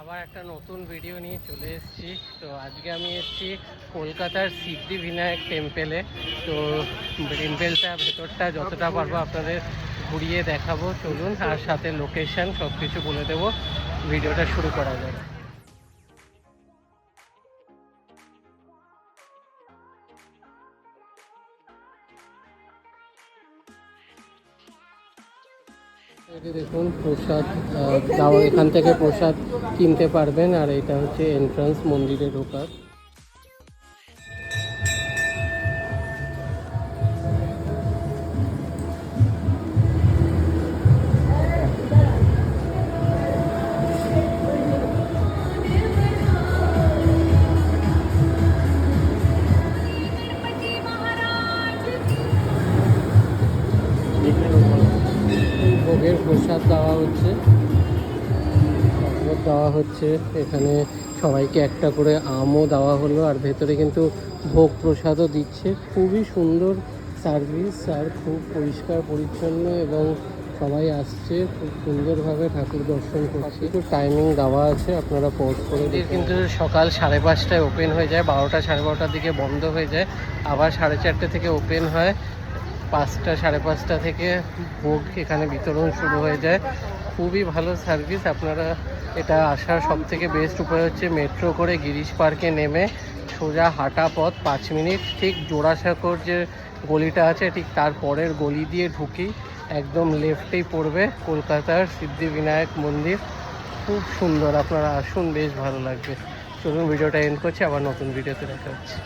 আবার একটা নতুন ভিডিও নিয়ে চলে এসেছি। তো আজকে আমি এসেছি কলকাতার সিদ্ধিবিনায়ক টেম্পেলে। তো টেম্পেলটা ভেতরটা যতটা পারবো আপনাদের ঘুরিয়ে দেখাবো, চলুন। আর সাথে লোকেশন সব কিছু বলে দেবো। ভিডিওটা শুরু করা যাবে। এই দেখুন প্রসাদ দাও, এখান থেকে প্রসাদ কিনতে পারবেন। আর এটা হচ্ছে এন্ট্রান্স মন্দিরে ঢোকার। ভোগের প্রসাদ দেওয়া হচ্ছে, শরবত দেওয়া হচ্ছে। এখানে সবাইকে একটা করে আমও দেওয়া হলো। আর ভেতরে কিন্তু ভোগ প্রসাদও দিচ্ছে। খুবই সুন্দর সার্ভিস আর খুব পরিষ্কার পরিচ্ছন্ন, এবং সবাই আসছে খুব সুন্দরভাবে ঠাকুর দর্শন করছে। একটু টাইমিং দেওয়া আছে, আপনারা পজ করে দিয়ে। কিন্তু সকাল 5:30টায় ওপেন হয়ে যায়, 12টা 12:30টার দিকে বন্ধ হয়ে যায়, আবার 4:30 থেকে ওপেন হয়। 5টা 5:30 থেকে ভোগ এখানে বিতরণ শুরু হয়ে যায়। খুবই ভালো সার্ভিস। আপনারা এটা আসার সব থেকে বেস্ট উপায় হচ্ছে মেট্রো করে গিরিশ পার্কে নেমে সোজা হাঁটা পথ 5 মিনিট, ঠিক জোড়াসাঁকোর যে গলিটা আছে ঠিক তার পরের গলি দিয়ে ঢুকি একদম লেফটেই পড়বে কলকাতার সিদ্ধিবিনায়ক মন্দির। খুব সুন্দর, আপনারা আসুন, বেশ ভালো লাগবে। চলুন ভিডিওটা এন্ড করছি, আবার নতুন ভিডিওতে দেখা হচ্ছে।